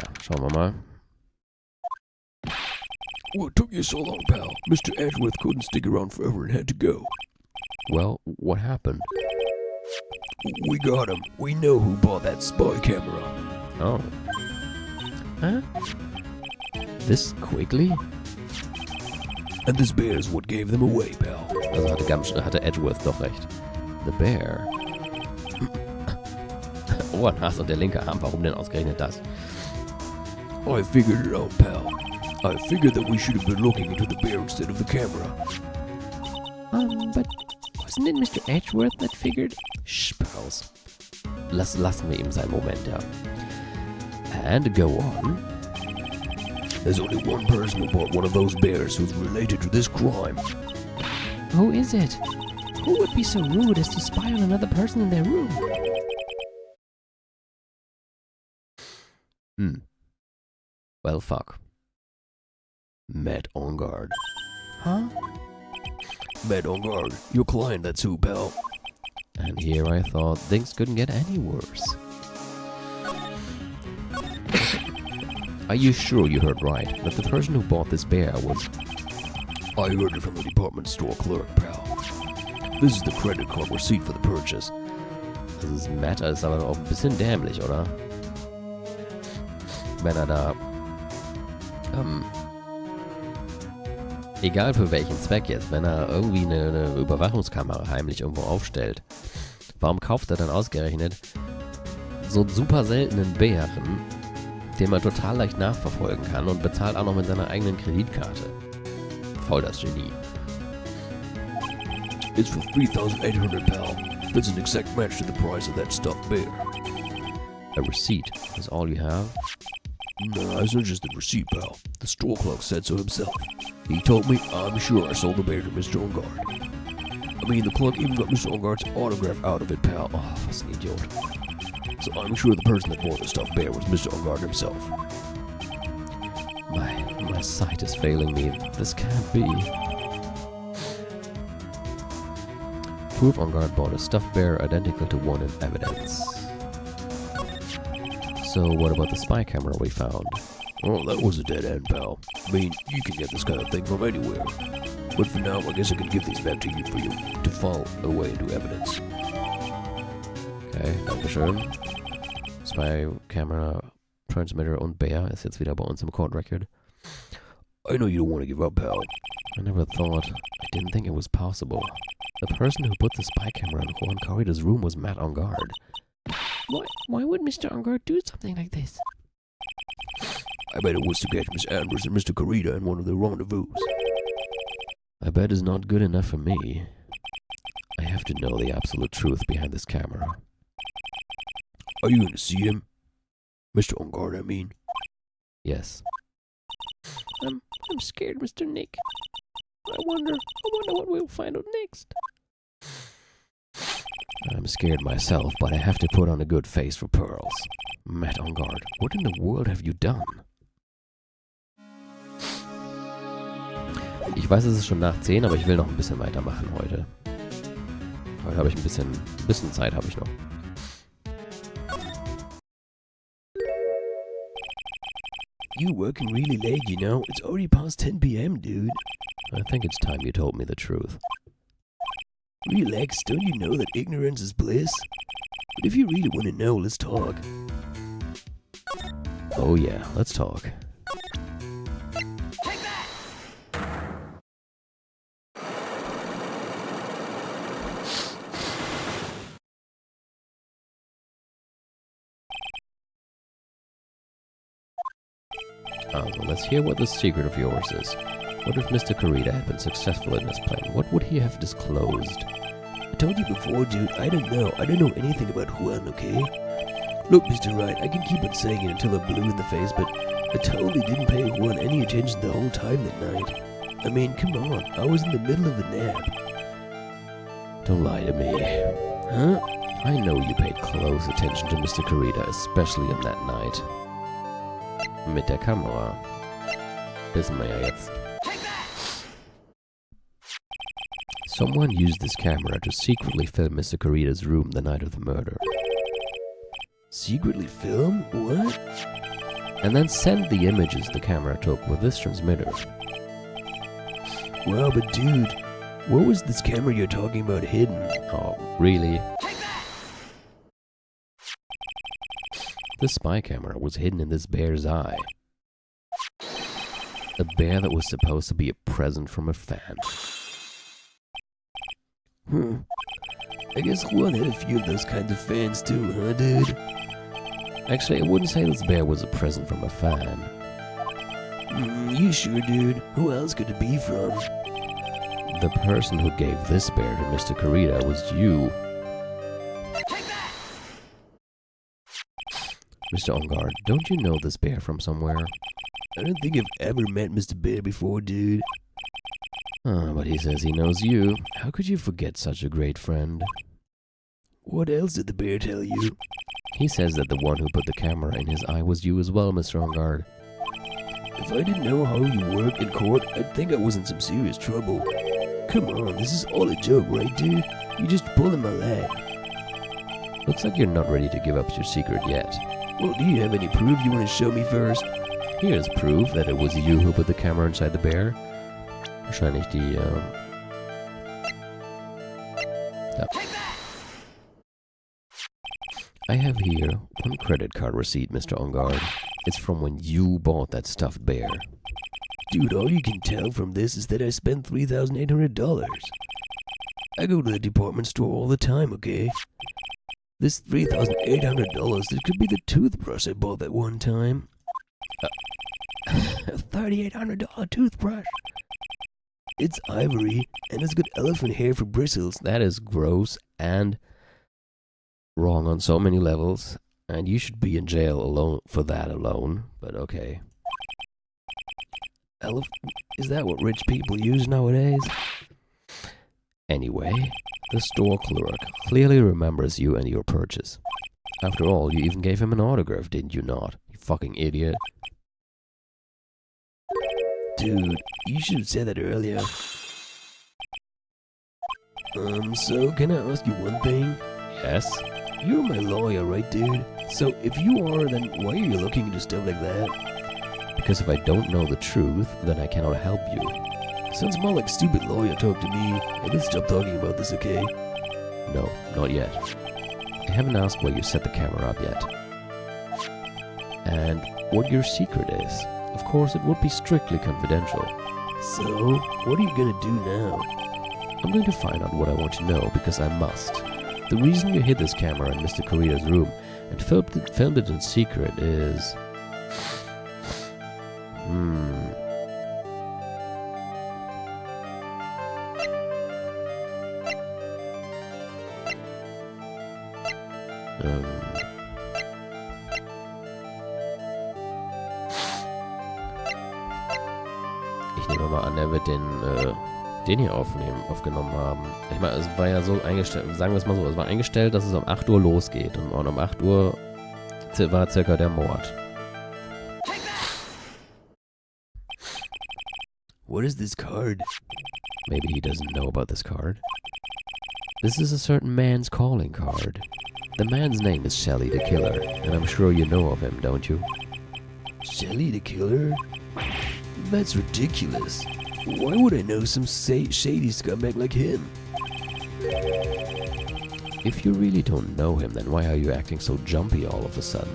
Tja, schauen wir mal. What took you so long, pal? Mr. Edgeworth couldn't stick around forever and had to go. Well, what happened? We got him. We know who bought that spy camera. Oh. Huh? This quickly? And this bear's what gave them away, pal. Also hatte Edgeworth doch recht. The Bear. Oh, ein Hass und der linke Arm. Warum denn ausgerechnet das? I figured it out, pal. I figured that we should have been looking into the bear instead of the camera. But wasn't it Mr. Edgeworth that figured? Shh, Pearls. Lassen wir ihm seinen Moment, ja. And go on. There's only one person who bought one of those bears who's related to this crime. Who is it? Who would be so rude as to spy on another person in their room? Well, fuck. Matt on guard. Huh? Matt on guard. Your client, that's who, pal. And here I thought things couldn't get any worse. Are you sure you heard right? That the person who bought this bear was... I heard it from the department store clerk, pal. This is the credit card receipt for the purchase. Dieses Matt ist aber auch ein bisschen dämlich, oder? Wenn er da... egal für welchen Zweck jetzt, wenn er irgendwie eine Überwachungskamera heimlich irgendwo aufstellt, warum kauft er dann ausgerechnet so einen super seltenen Bären, den man total leicht nachverfolgen kann und bezahlt auch noch mit seiner eigenen Kreditkarte? Voll das Genie. It's for 3,800, pal. That's an exact match to the price of that stuffed bear. A receipt is all you have? No, it's not just the receipt, pal. The store clerk said so himself. He told me I'm sure I sold the bear to Mr. Ongard. I mean, the clerk even got Mr. Ongard's autograph out of it, pal. Oh, was ein Idiot. So I'm sure the person that bought the stuffed bear was Mr. Ongard himself. My sight is failing me. This can't be. Proof Ongard bought a stuffed bear identical to one in evidence. So what about the spy camera we found? Oh, that was a dead end, pal. I mean, you can get this kind of thing from anywhere. But for now, I guess I can give these back to you for you to file away into evidence. Okay, dankeschön. Spy Camera, Transmitter und Bear ist jetzt wieder bei uns im Court Record. I know you don't want to give up, pal. I never thought, I didn't think it was possible. The person who put the spy camera in Juan Corrida's room was Matt on guard. Why would Mr. Ongard do something like this? I bet it was to catch Miss Andrews and Mr. Corrida in one of their rendezvous. I bet it's not good enough for me. I have to know the absolute truth behind this camera. Are you going to see him? Mr. Ongard, I mean. Yes. I'm scared, Mr. Nick. I wonder what we'll find out next. I'm scared myself, but I have to put on a good face for Pearls. Matt on guard, what in the world have you done? Ich weiß, es ist schon nach 10, aber ich will noch ein bisschen weitermachen heute. Heute habe ich ein bisschen Zeit habe ich noch. You're working really late, you know. It's already past 10 p.m., dude. I think it's time you told me the truth. Relax, don't you know that ignorance is bliss? But if you really want to know, let's talk. Oh yeah, let's talk. Take that! Also, let's hear what the secret of yours is. What if Mr. Corrida had been successful in his plan? What would he have disclosed? I told you before, dude, I don't know. I don't know anything about Juan, okay? Look, Mr. Wright, I can keep on saying it until I'm blue in the face, but I totally didn't pay Juan any attention the whole time that night. I mean, come on, I was in the middle of a nap. Don't lie to me. Huh? I know you paid close attention to Mr. Corrida, especially on that night. Mit der Kamera. Wissen wir ja jetzt. Someone used this camera to secretly film Mr. Corrida's room the night of the murder. Secretly film? What? and then send the images the camera took with this transmitter. Wow, but dude, where was this camera you're talking about hidden? Oh, really? The spy camera was hidden in this bear's eye. A bear that was supposed to be a present from a fan. I guess Juan had a few of those kinds of fans too, huh, dude? Actually, I wouldn't say this bear was a present from a fan. You sure, dude? Who else could it be from? The person who gave this bear to Mr. Corrida was you. Mr. Ongard, don't you know this bear from somewhere? I don't think I've ever met Mr. Bear before, dude. But he says he knows you. How could you forget such a great friend? What else did the bear tell you? He says that the one who put the camera in his eye was you as well, Mr. Ongard. If I didn't know how you work in court, I'd think I was in some serious trouble. Come on, this is all a joke, right, dude? You're just pulling my leg. Looks like you're not ready to give up your secret yet. Well, do you have any proof you want to show me first? Here's proof that it was you who put the camera inside the bear. Wahrscheinlich die, ja. I have here one credit card receipt, Mr. Ongard. It's from when you bought that stuffed bear. Dude, all you can tell from this is that I spent $3,800. I go to the department store all the time, okay? This $3,800, it could be the toothbrush I bought that one time. A $3,800 toothbrush. It's ivory, and it's got elephant hair for bristles. That is gross and wrong on so many levels, and you should be in jail alone for that alone, but okay. Is that what rich people use nowadays? Anyway, the store clerk clearly remembers you and your purchase. After all, you even gave him an autograph, didn't you not? You fucking idiot. Dude, you should have said that earlier. So can I ask you one thing? Yes? You're my lawyer, right, dude? So if you are, then why are you looking into stuff like that? Because if I don't know the truth, then I cannot help you. Sounds more like stupid lawyer talk to me. I can stop talking about this, okay? No, not yet. I haven't asked where you set the camera up yet. And what your secret is. Of course, it would be strictly confidential. So, what are you gonna do now? I'm going to find out what I want to know, because I must. The reason you hid this camera in Mr. Corrida's room and filmed it in secret is... Ich nehme mal an, er wird den hier aufgenommen haben. Ich meine, es war ja so eingestellt, sagen wir es mal so, es war eingestellt, dass es um 8 Uhr losgeht. Und um 8 Uhr war circa der Mord. What is this card? Maybe he doesn't know about this card. This is a certain man's calling card. The man's name is Shelly the Killer, and I'm sure you know of him, don't you? Shelly the Killer? That's ridiculous. Why would I know some shady scumbag like him? If you really don't know him, then why are you acting so jumpy all of a sudden?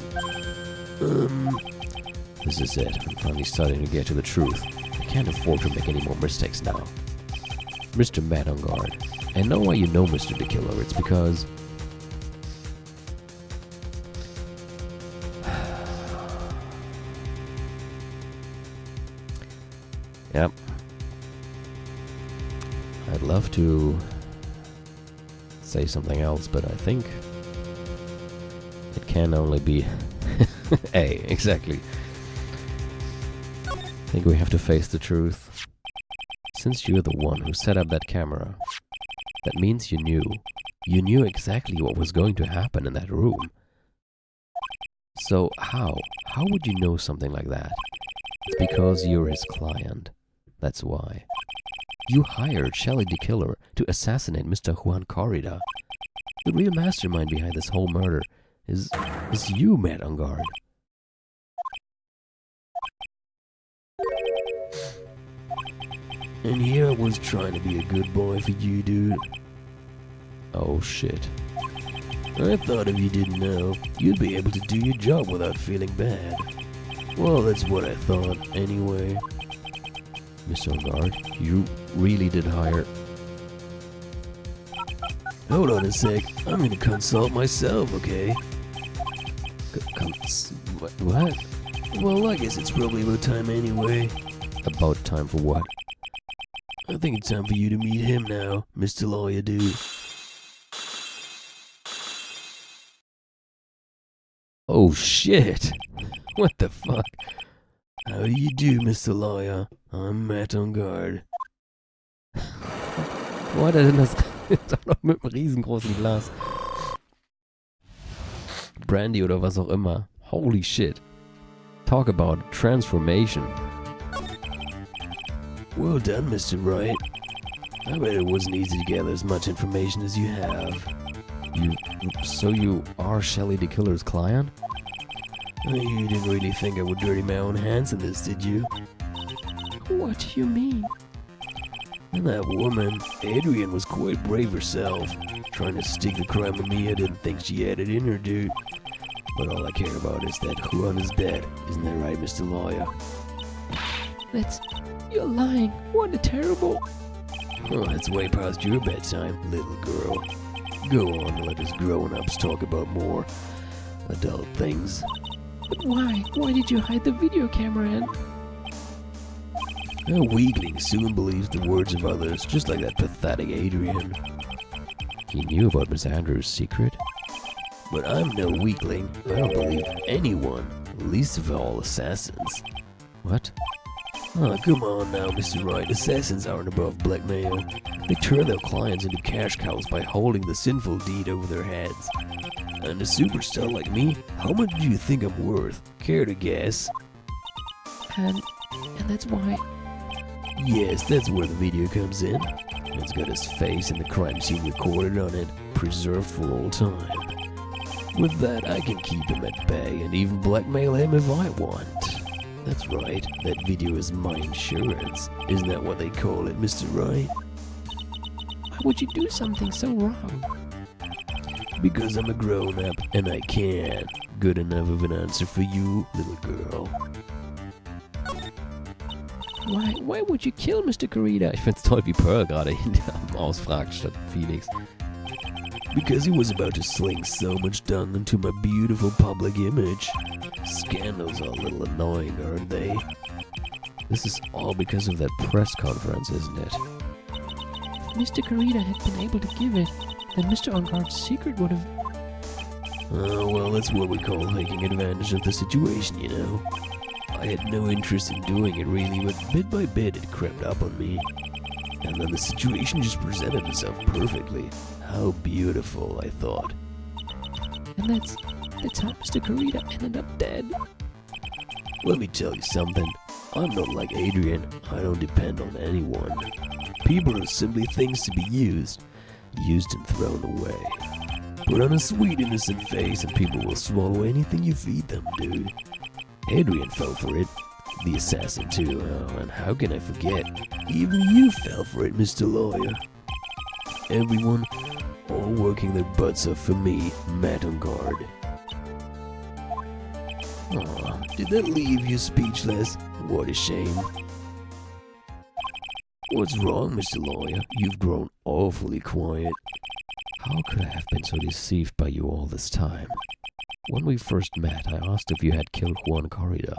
This is it. I'm finally starting to get to the truth. I can't afford to make any more mistakes now. Mr. Matt on guard. I know why you know Mr. the Killer. It's because... Yep. I'd love to say something else, but I think it can only be A, exactly. I think we have to face the truth. Since you're the one who set up that camera, that means you knew exactly what was going to happen in that room. So how would you know something like that? It's because you're his client. That's why. You hired Shelly the Killer to assassinate Mr. Juan Corrida. The real mastermind behind this whole murder is you, Matt on guard. And here I was trying to be a good boy for you, dude. Oh shit. I thought if you didn't know, you'd be able to do your job without feeling bad. Well, that's what I thought, anyway. Mr. Guard, you really did hire... Hold on a sec, I'm gonna consult myself, okay? What? Well, I guess it's probably about time anyway. About time for what? I think it's time for you to meet him now, Mr. Lawyer Dude. Oh shit! What the fuck? How do you do, Mr. Lawyer? I'm Matt on guard. Wo hat er denn das? Doch noch mit einem riesengroßen Glas. Brandy oder was auch immer. Holy shit. Talk about transformation. Well done, Mr. Wright. I bet it wasn't easy to gather as much information as you have. So you are Shelley the Killer's client? You didn't really think I would dirty my own hands in this, did you? What do you mean? And that woman, Adrian, was quite brave herself, trying to stick the crime on me. I didn't think she had it in her, dude. But all I care about is that Juan is dead. Isn't that right, Mr. Lawyer? You're lying. What a terrible... Oh, that's way past your bedtime, little girl. Go on and let us grown-ups talk about more adult things. But why? Why did you hide the video camera in? A weakling soon believes the words of others, just like that pathetic Adrian. He knew about Miss Andrews' secret? But I'm no weakling. I don't believe anyone, least of all assassins. What? Oh, come on now, Mr. Wright. Assassins aren't above blackmail. They turn their clients into cash cows by holding the sinful deed over their heads. And a superstar like me, how much do you think I'm worth? Care to guess? And that's why... Yes, that's where the video comes in. It's got his face and the crime scene recorded on it, preserved for all time. With that, I can keep him at bay and even blackmail him if I want. That's right, that video is my insurance. Isn't that what they call it, Mr. Wright? Why would you do something so wrong? Because I'm a grown-up and I can. Good enough of an answer for you, little girl. Why would you kill Mr. Corrida? Ich find's toll, wie Pearl gerade ihn ausfragt statt Felix. Because he was about to sling so much dung into my beautiful public image. Scandals are a little annoying, aren't they? This is all because of that press conference, isn't it? If Mr. Corrida had been able to give it, then Mr. Engarde's secret would have... Oh, well, that's what we call taking advantage of the situation, you know. I had no interest in doing it, really, but bit by bit it crept up on me. And then the situation just presented itself perfectly. How beautiful, I thought. And that's how Mr. Corrida ended up dead. Let me tell you something. I'm not like Adrian. I don't depend on anyone. People are simply things to be used and thrown away. Put on a sweet, innocent face and people will swallow anything you feed them, dude. Adrian fell for it. The assassin, too. Oh, and how can I forget? Even you fell for it, Mr. Lawyer. Everyone, all working their butts off for me, Matt on guard. Aw, did that leave you speechless? What a shame. What's wrong, Mr. Lawyer? You've grown awfully quiet. How could I have been so deceived by you all this time? When we first met, I asked if you had killed Juan Corrida,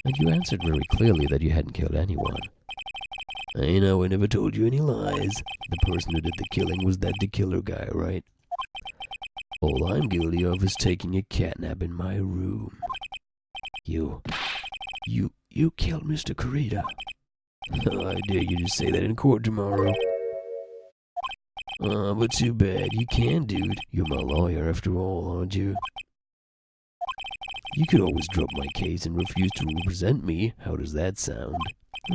and you answered very clearly that you hadn't killed anyone. I know I never told you any lies. The person who did the killing was that the killer guy, right? All I'm guilty of is taking a catnap in my room. You killed Mr. Corrida. Oh, I dare you to say that in court tomorrow. But too bad. You can, dude. You're my lawyer after all, aren't you? You could always drop my case and refuse to represent me. How does that sound?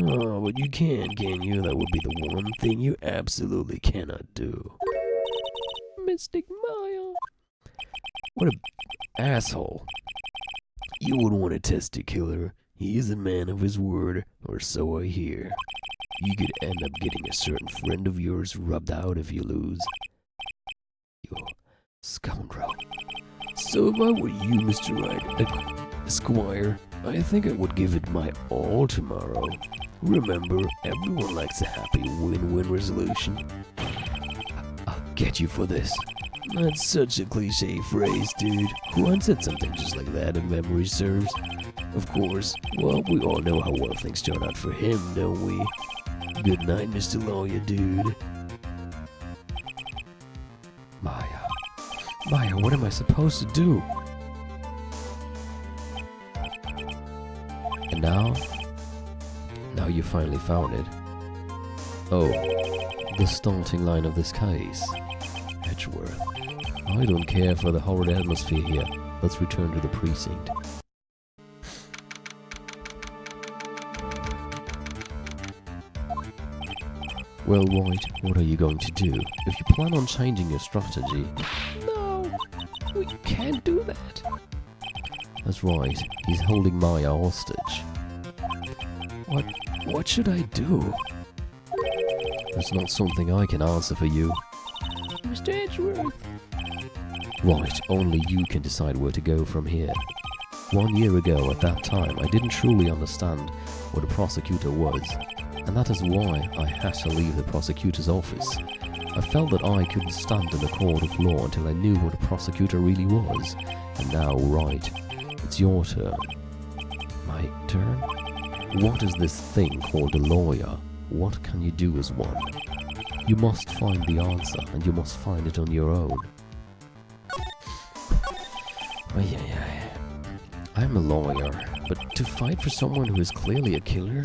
Oh, but you can you? That would be the one thing you absolutely cannot do. Mystic Maya. What an asshole. You wouldn't want to test a killer. He is a man of his word, or so I hear. You could end up getting a certain friend of yours rubbed out if you lose. You scoundrel. So if I were you, Mr. Wright, Esquire, I think I would give it my all tomorrow. Remember, everyone likes a happy win-win resolution. I'll get you for this. That's such a cliche phrase, dude. Juan said something just like that if memory serves. Of course, well, we all know how well things turn out for him, don't we? Good night, Mr. Lawyer, dude. Maya, what am I supposed to do? And now you finally found it. Oh, the starting line of this case. Edgeworth. I don't care for the horrid atmosphere here. Let's return to the precinct. Well, White, what are you going to do? If you plan on changing your strategy... No, we can't do that. That's right, he's holding Maya hostage. What should I do? That's not something I can answer for you. Mr. Edgeworth. Right, only you can decide where to go from here. 1 year ago, at that time, I didn't truly understand what a prosecutor was, and that is why I had to leave the prosecutor's office. I felt that I couldn't stand in a court of law until I knew what a prosecutor really was. And now, Wright, it's your turn. My turn? What is this thing called a lawyer? What can you do as one? You must find the answer, and you must find it on your own. I'm a lawyer, but to fight for someone who is clearly a killer?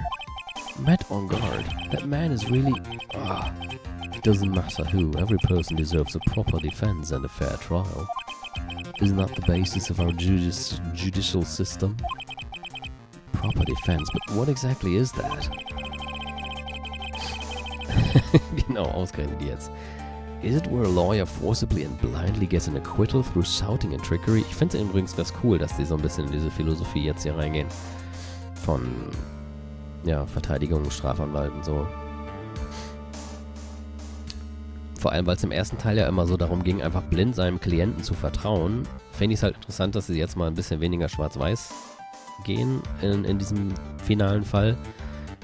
Met on guard. That man is really... It doesn't matter who, every person deserves a proper defense and a fair trial. Isn't that the basis of our judicial system? Proper defense, but what exactly is that? Genau, ausgerechnet jetzt. Is it where a lawyer forcibly and blindly gets an acquittal through shouting and trickery? Ich finde es übrigens ganz cool, dass die so ein bisschen in diese Philosophie jetzt hier reingehen. Von, ja, Verteidigung, Strafanwalt und so. Vor allem, weil es im ersten Teil ja immer so darum ging, einfach blind seinem Klienten zu vertrauen. Finde ich es halt interessant, dass sie jetzt mal ein bisschen weniger schwarz-weiß gehen in diesem finalen Fall.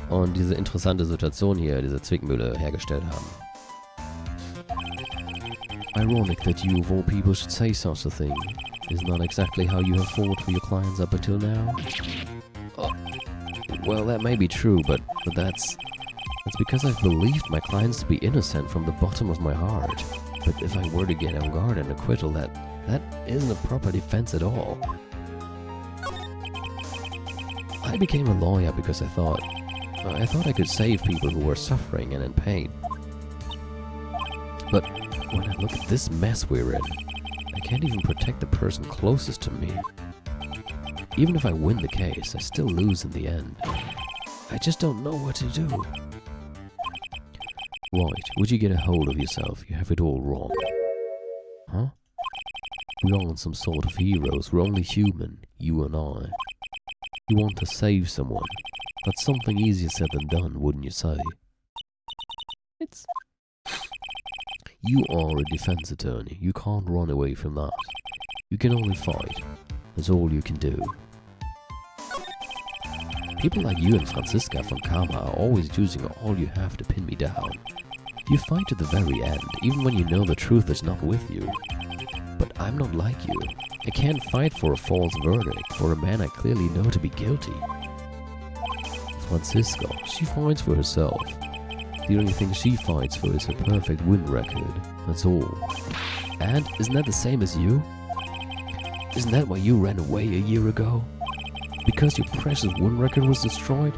Und diese interessante Situation hier, diese Zwickmühle hergestellt haben. Ironic that you of all people should say such a thing. Isn't that exactly how you have fought for your clients up until now? Oh, well, that may be true, but that's because I've believed my clients to be innocent from the bottom of my heart. But if I were to get on guard and acquittal, that isn't a proper defense at all. I became a lawyer because I thought I could save people who were suffering and in pain. But when I look at this mess we're in, I can't even protect the person closest to me. Even if I win the case, I still lose in the end. I just don't know what to do. Right, would you get a hold of yourself? You have it all wrong. Huh? We aren't some sort of heroes, we're only human, you and I. You want to save someone. That's something easier said than done, wouldn't you say? It's... You are a defense attorney. You can't run away from that. You can only fight. That's all you can do. People like you and Franziska von Karma are always using all you have to pin me down. You fight to the very end, even when you know the truth is not with you. But I'm not like you. I can't fight for a false verdict for a man I clearly know to be guilty. Franziska, she fights for herself. The only thing she fights for is her perfect win record. That's all. And isn't that the same as you? Isn't that why you ran away a year ago? Because your precious win record was destroyed?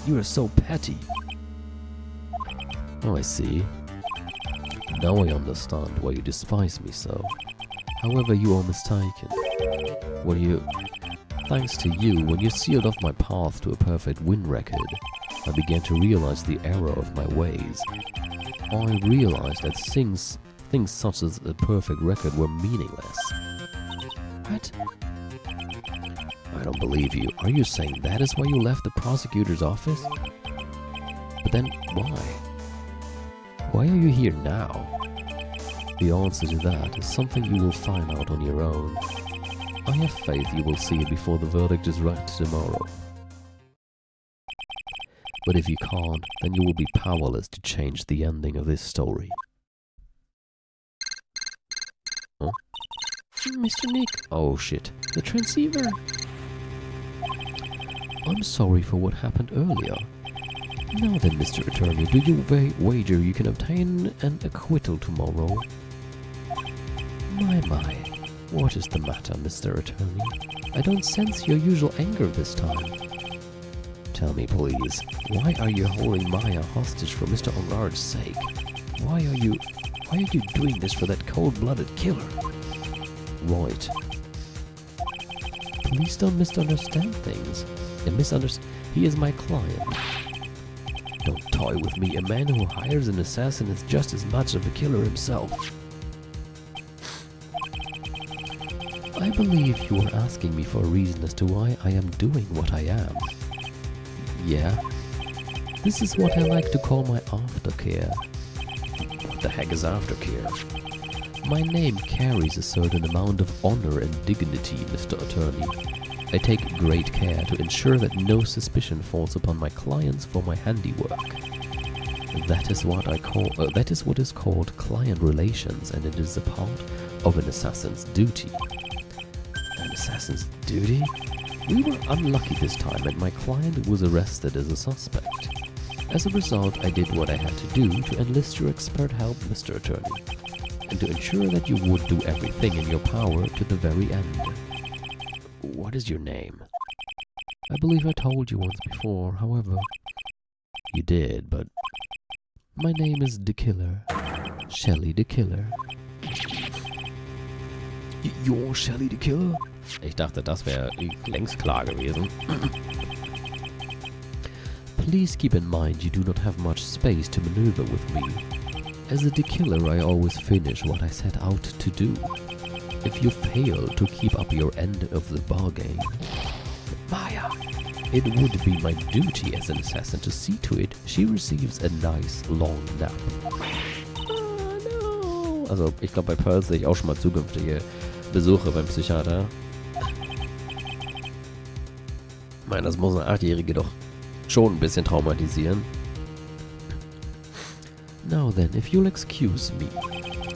You are so petty. Oh, I see. Now I understand why you despise me so. However, you are mistaken. Thanks to you, when you sealed off my path to a perfect win record, I began to realize the error of my ways. I realized that things such as a perfect record were meaningless. What? I don't believe you. Are you saying that is why you left the prosecutor's office? But then, why? Why are you here now? The answer to that is something you will find out on your own. I have faith you will see it before the verdict is read tomorrow. But if you can't, then you will be powerless to change the ending of this story. Huh? Mr. Nick, Oh shit. the transceiver. I'm sorry for what happened earlier. Now then, Mr. Attorney, do you wager you can obtain an acquittal tomorrow? My, what is the matter, Mr. Attorney? I don't sense your usual anger this time. Tell me, please, why are you holding Maya hostage for Mr. aRdW's sake? Why are you doing this for that cold-blooded killer? Right. Please don't misunderstand things. He is my client. Don't toy with me. A man who hires an assassin is just as much of a killer himself. I believe you are asking me for a reason as to why I am doing what I am. Yeah? This is what I like to call my aftercare. What the heck is aftercare? My name carries a certain amount of honor and dignity, Mr. Attorney. I take great care to ensure that no suspicion falls upon my clients for my handiwork. That is what is called client relations, and it is a part of an assassin's duty. An assassin's duty? We were unlucky this time, and my client was arrested as a suspect. As a result, I did what I had to do to enlist your expert help, Mr. Attorney, and to ensure that you would do everything in your power to the very end. What is your name? I believe I told you once before, however. You did, but... My name is the Killer. Shelly the Killer. You're Shelly the Killer? Ich dachte, das wäre längst klar gewesen. Please keep in mind you do not have much space to maneuver with me. As a killer, I always finish what I set out to do. If you fail to keep up your end of the bargain, Maya, it would be my duty as an assassin to see to it she receives a nice long nap. Oh no. Also, ich glaube, bei Pearl sehe ich auch schon mal zukünftige Besuche beim Psychiater. Ich meine, das muss eine 8-Jährige doch schon ein bisschen traumatisieren. Now then, if you'll excuse me,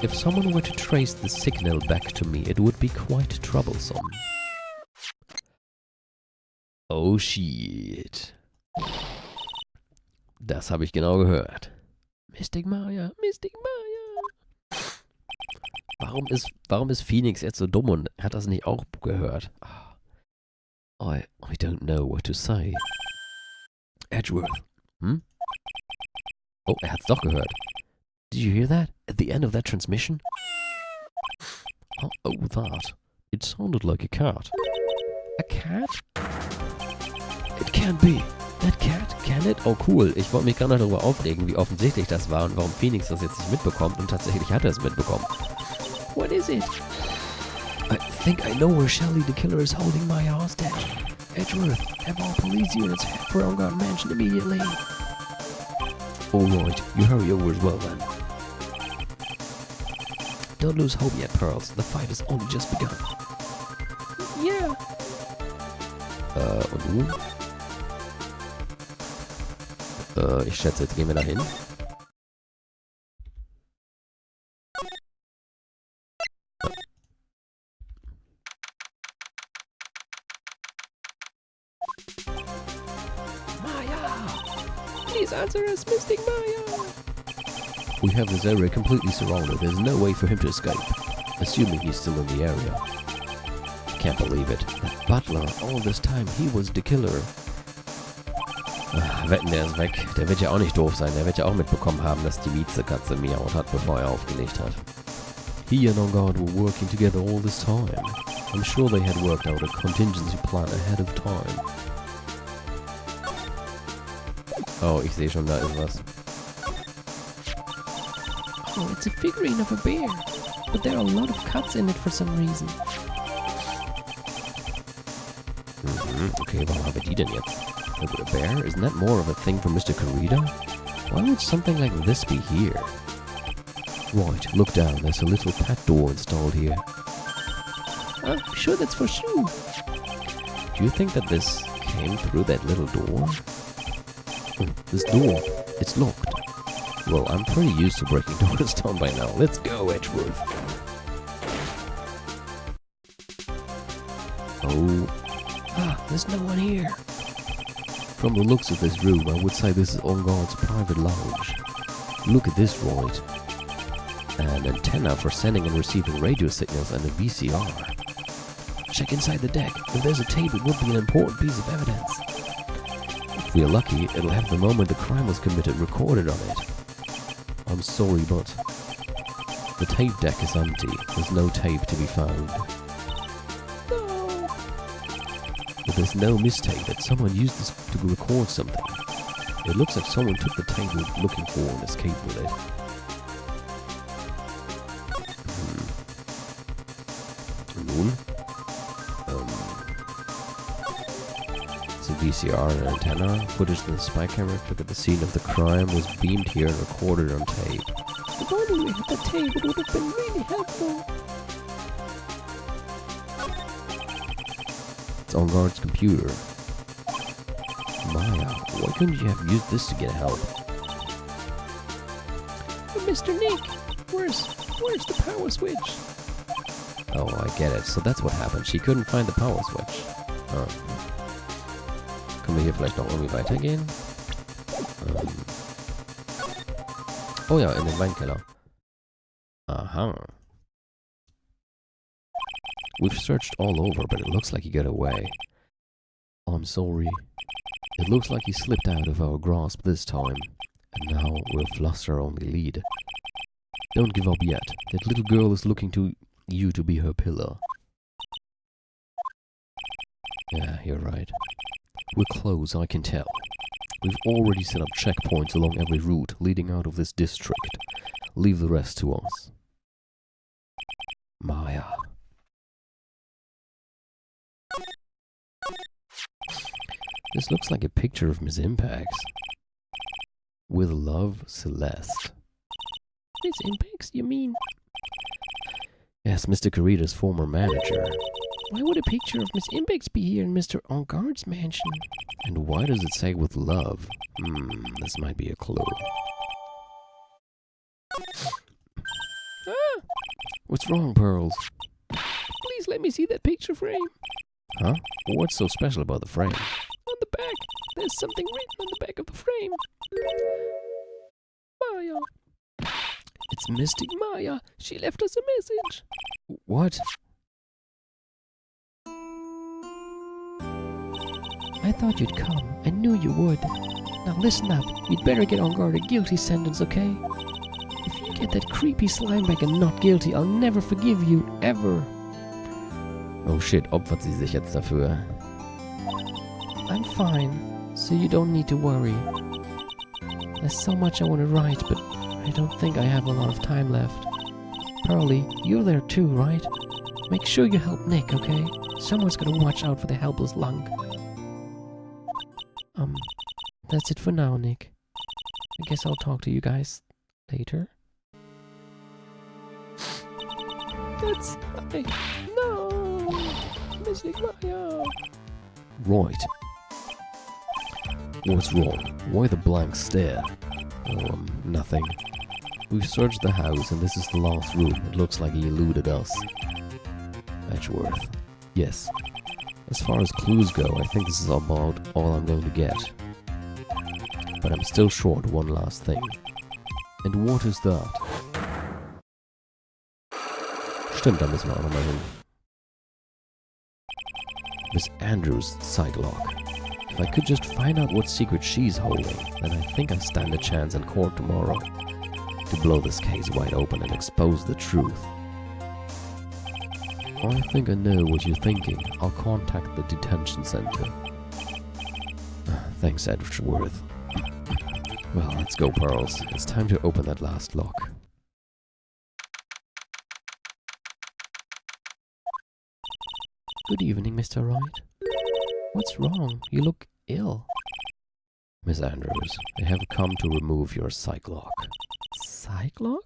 if someone were to trace the signal back to me, it would be quite troublesome. Oh shit. Das habe ich genau gehört. Mystic Maya, Mystic Maya. Warum ist Phoenix jetzt so dumm und hat das nicht auch gehört? I don't know what to say. Edgeworth. Hm? Oh, er hat's doch gehört. Did you hear that? At the end of that transmission? Oh, that. It sounded like a cat. A cat? It can't be. That cat? Can it? Oh, cool. Ich wollte mich gerade noch darüber aufregen, wie offensichtlich das war und warum Phoenix das jetzt nicht mitbekommt. Und tatsächlich hat er es mitbekommen. What is it? I think I know where Shelly the Killer is holding my hostage. Edgeworth, have all police units head for Elgard Mansion immediately. Alright, you hurry over as well then. Don't lose hope yet, Pearls. The fight has only just begun. Yeah. Und nun? Ich schätze, jetzt gehen wir da hin. Please answer us, Mystic Maya. We have this area completely surrounded. There's no way for him to escape. Assuming he's still in the area. Can't believe it. That butler, all this time, he was the killer. Wetten, der ist weg. Der wird ja auch nicht doof sein. Der wird ja auch mitbekommen haben, dass die Vizekatze miaut hat, bevor er aufgelegt hat. He and aRdW were working together all this time. I'm sure they had worked out a contingency plan ahead of time. Oh, ich sehe schon, da ist was. Oh, it's a figurine of a bear. But there are a lot of cuts in it for some reason. Okay, warum haben wir die denn jetzt? A bear? Isn't that more of a thing for Mr. Corrida? Why would something like this be here? Right, look down. There's a little pet door installed here. I'm sure that's for Sue. Do you think that this came through that little door? Oh, this door, it's locked. Well, I'm pretty used to breaking doors down by now. Let's go, Edgeworth. Oh, There's no one here. from the looks of this room, I would say this is aRd's private lounge. Look at this, right? An antenna for sending and receiving radio signals and a VCR. Check inside the deck. If there's a tape, it would be an important piece of evidence. If we're lucky, it'll have the moment the crime was committed recorded on it. I'm sorry, but the tape deck is empty. There's no tape to be found. No. But there's no mistake that someone used this to record something. It looks like someone took the tape we were looking for and escaped with it. Nun? It's a VCR and an antenna. Footage from the spy camera took at the scene of the crime was beamed here and recorded on tape. If only we had the tape, it would have been really helpful. It's aRd's computer. Maya, why couldn't you have used this to get help? Mr. Nick, where's the power switch? Oh, I get it. So that's what happened. She couldn't find the power switch. Oh. Können wir hier vielleicht noch irgendwie weitergehen? Oh ja, in den Weinkeller. Aha. We've searched all over, but it looks like he got away. Oh, I'm sorry. It looks like he slipped out of our grasp this time. And now we've lost our only lead. Don't give up yet. That little girl is looking to you to be her pillar. Yeah, you're right. We're close, I can tell. We've already set up checkpoints along every route leading out of this district. Leave the rest to us. Maya. This looks like a picture of Miss Impax. With love, Celeste. Miss Impex, you mean? Yes, Mr. Carita's former manager. Why would a picture of Miss Impex be here in Mr. aRd's mansion? And why does it say with love? This might be a clue. Ah! What's wrong, Pearls? Please let me see that picture frame. Huh? What's so special about the frame? On the back, there's something written on the back of the frame. Maya. It's Mystic Maya. She left us a message. What? I thought you'd come. I knew you would. Now listen up. You'd better get aRd a guilty sentence, okay? If you get that creepy slime back and not guilty, I'll never forgive you, ever. Oh shit, opfert sie sich jetzt dafür? I'm fine, so you don't need to worry. There's so much I want to write, but I don't think I have a lot of time left. Pearlie, you're there too, right? Make sure you help Nick, okay? Someone's gotta watch out for the helpless lung. That's it for now, Nick. I guess I'll talk to you guys later. That's... No! Mystic Maya! Right. What's wrong? Why the blank stare? Oh, nothing. We've searched the house and this is the last room. It looks like he eluded us. Edgeworth. Yes. As far as clues go, I think this is about all I'm going to get. But I'm still short one last thing. And what is that? Stimmt, da müssen wir auch nochmal hin. Miss Andrews' side lock. If I could just find out what secret she's holding, then I think I stand a chance in court tomorrow to blow this case wide open and expose the truth. I think I know what you're thinking. I'll contact the detention center. Thanks, Edgeworth. Well, let's go, Pearls. It's time to open that last lock. Good evening, Mr. Wright. What's wrong? You look ill. Miss Andrews, I have come to remove your psych lock. Psych lock?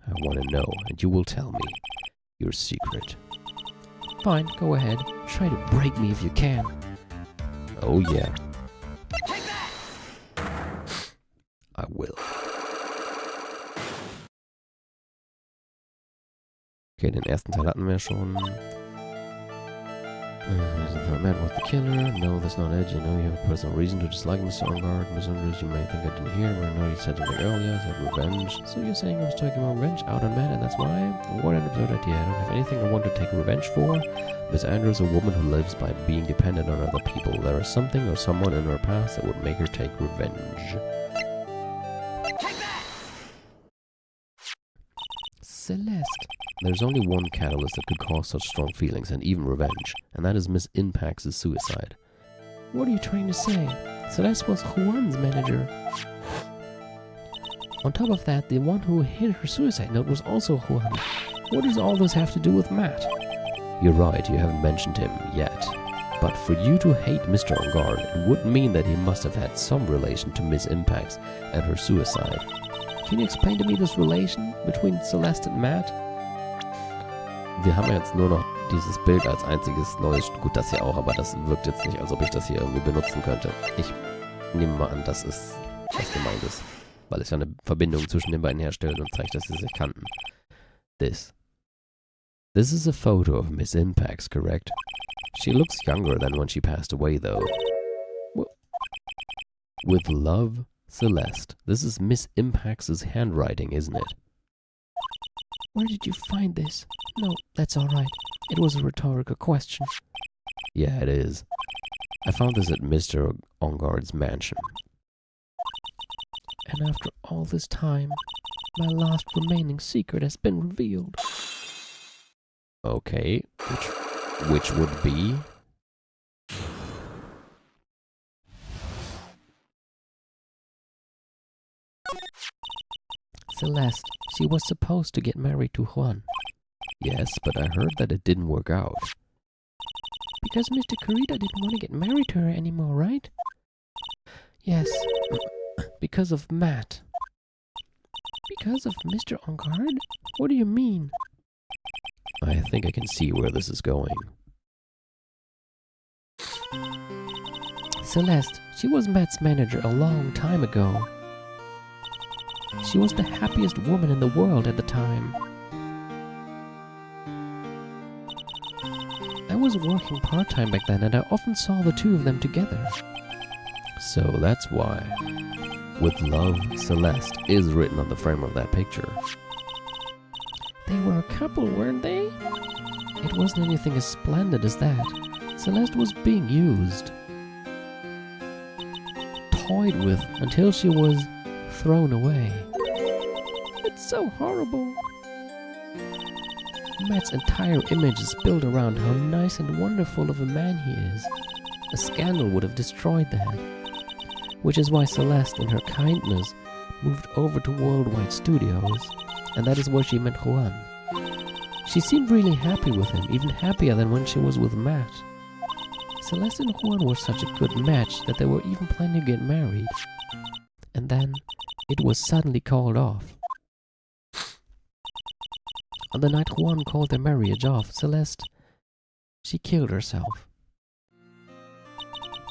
I want to know, and you will tell me your secret. Fine, go ahead. Try to break me if you can. Oh yeah. I will. Okay, den ersten Teil hatten wir schon. Matt was the killer. No, that's not it. You know, you have a personal reason to dislike Mr. Ongard. Mr. Andrews, you may think I didn't hear, but I know you said something earlier. I said revenge. So you're saying I was taking my revenge out on Matt, and that's why? What an absurd idea. I don't have anything I want to take revenge for. Miss Andrews, a woman who lives by being dependent on other people. There is something or someone in her past that would make her take revenge. Celeste. There's only one catalyst that could cause such strong feelings and even revenge, and that is Miss Impax's suicide. What are you trying to say? Celeste was Juan's manager. On top of that, the one who hid her suicide note was also Juan. What does all this have to do with Matt? You're right, you haven't mentioned him yet. But for you to hate Mr. Ongard, it would mean that he must have had some relation to Miss Impax and her suicide. Can you explain to me this relation between Celeste and Matt? Wir haben jetzt nur noch dieses Bild als einziges neues, gut, das hier auch, aber das wirkt jetzt nicht, als ob ich das hier irgendwie benutzen könnte. Ich nehme mal an, das ist, was gemeint ist, weil es ja eine Verbindung zwischen den beiden herstellt und zeigt, dass sie sich kannten. This is a photo of Miss Impax, correct? She looks younger than when she passed away, though. With love, Celeste. This is Miss Impax's handwriting, isn't it? Where did you find this? No, that's all right. It was a rhetorical question. Yeah, it is. I found this at Mr. Ongard's mansion. And after all this time, my last remaining secret has been revealed. Okay, which would be? Celeste, she was supposed to get married to Juan. Yes, but I heard that it didn't work out. Because Mr. Carita didn't want to get married to her anymore, right? Yes, because of Matt. Because of Mr. Ongard? What do you mean? I think I can see where this is going. Celeste, she was Matt's manager a long time ago. She was the happiest woman in the world at the time. I was working part-time back then, and I often saw the two of them together. So that's why. With love, Celeste is written on the frame of that picture. They were a couple, weren't they? It wasn't anything as splendid as that. Celeste was being used. Toyed with until she was thrown away. It's so horrible. Matt's entire image is built around how nice and wonderful of a man he is. A scandal would have destroyed that. Which is why Celeste, in her kindness, moved over to Worldwide Studios, and that is where she met Juan. She seemed really happy with him, even happier than when she was with Matt. Celeste and Juan were such a good match that they were even planning to get married. And then, it was suddenly called off. On the night Juan called their marriage off, Celeste, she killed herself.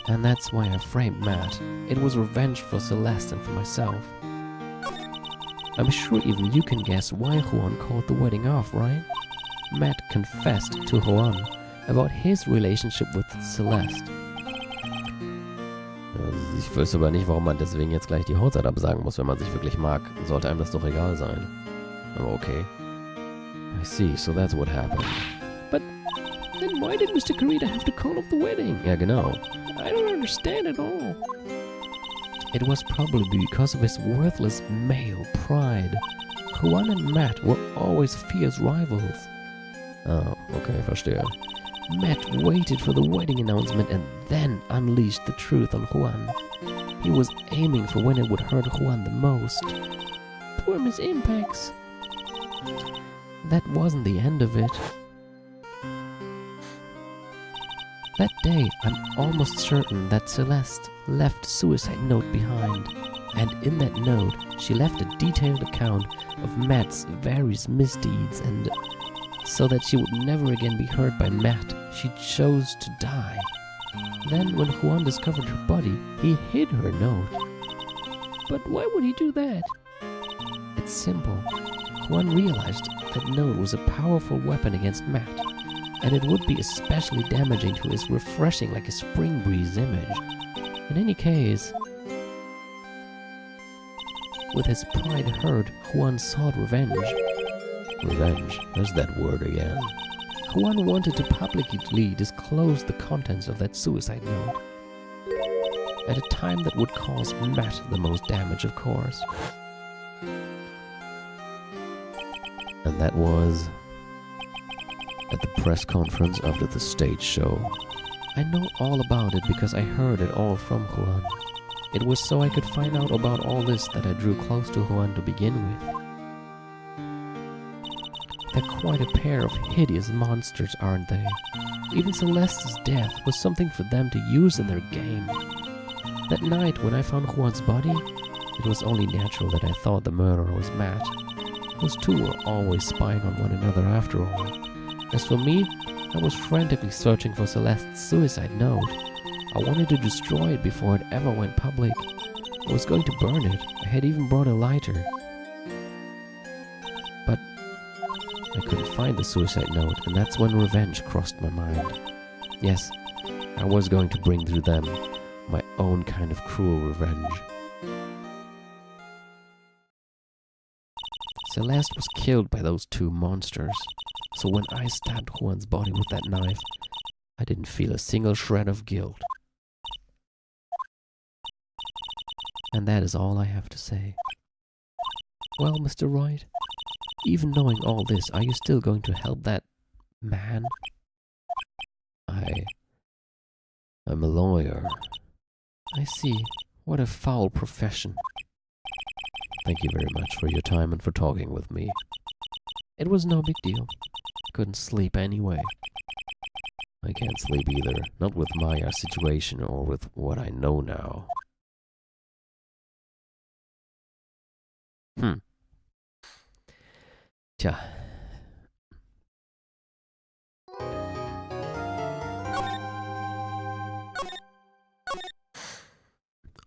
And that's why I framed Matt. It was revenge for Celeste and for myself. I'm sure even you can guess why Juan called the wedding off, right? Matt confessed to Juan about his relationship with Celeste. Ich wüsste aber nicht, warum man deswegen jetzt gleich die Hochzeit absagen muss, wenn man sich wirklich mag. Sollte einem das doch egal sein. Aber okay. I see, so that's what happened. But then why did Mr. Carita have to call off the wedding? Ja, genau. I don't understand at all. It was probably because of his worthless male pride. Juan and Matt were always fierce rivals. Oh, okay, verstehe. Matt waited for the wedding announcement and then unleashed the truth on Juan. He was aiming for when it would hurt Juan the most. Poor Miss Impax. That wasn't the end of it. That day, I'm almost certain that Celeste left a suicide note behind. And in that note, she left a detailed account of Matt's various misdeeds, and so that she would never again be hurt by Matt, she chose to die. Then, when Juan discovered her body, he hid her note. But why would he do that? It's simple. Juan realized that note was a powerful weapon against Matt, and it would be especially damaging to his refreshing like a spring breeze image. In any case, with his pride hurt, Juan sought revenge. Revenge? There's that word again. Juan wanted to publicly disclose the contents of that suicide note, at a time that would cause Matt the most damage, of course. And that was at the press conference after the stage show. I know all about it because I heard it all from Juan. It was so I could find out about all this that I drew close to Juan to begin with. They're quite a pair of hideous monsters, aren't they? Even Celeste's death was something for them to use in their game. That night when I found Juan's body, it was only natural that I thought the murderer was Matt. Those two were always spying on one another after all. As for me, I was frantically searching for Celeste's suicide note. I wanted to destroy it before it ever went public. I was going to burn it. I had even brought a lighter. But I couldn't find the suicide note, and that's when revenge crossed my mind. Yes, I was going to bring to them my own kind of cruel revenge. Celeste was killed by those two monsters, so when I stabbed Juan's body with that knife, I didn't feel a single shred of guilt. And that is all I have to say. Well, Mr. Wright, even knowing all this, are you still going to help that man? I'm a lawyer. I see. What a foul profession. Thank you very much for your time and for talking with me. It was no big deal. Couldn't sleep anyway. I can't sleep either. Not with my situation or with what I know now. Tja.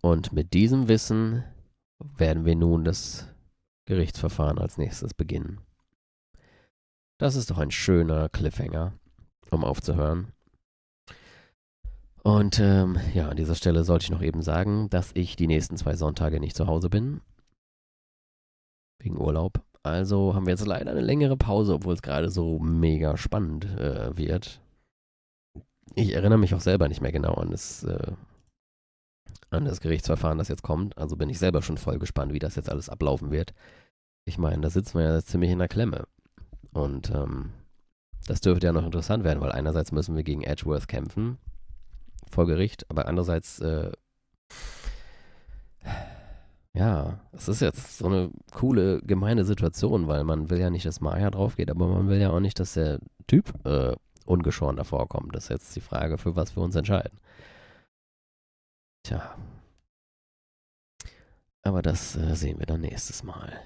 Und mit diesem Wissen werden wir nun das Gerichtsverfahren als nächstes beginnen. Das ist doch ein schöner Cliffhanger, um aufzuhören. Und ja, an dieser Stelle sollte ich noch eben sagen, dass ich die nächsten 2 Sonntage nicht zu Hause bin. Wegen Urlaub. Also haben wir jetzt leider eine längere Pause, obwohl es gerade so mega spannend wird. Ich erinnere mich auch selber nicht mehr genau an das Gerichtsverfahren, das jetzt kommt. Also bin ich selber schon voll gespannt, wie das jetzt alles ablaufen wird. Ich meine, da sitzen wir ja ziemlich in der Klemme. Und das dürfte ja noch interessant werden, weil einerseits müssen wir gegen Edgeworth kämpfen, vor Gericht, aber andererseits, ja, es ist jetzt so eine coole, gemeine Situation, weil man will ja nicht, dass Maya drauf geht, aber man will ja auch nicht, dass der Typ ungeschoren davor kommt. Das ist jetzt die Frage, für was wir uns entscheiden. Tja. Aber das sehen wir dann nächstes Mal.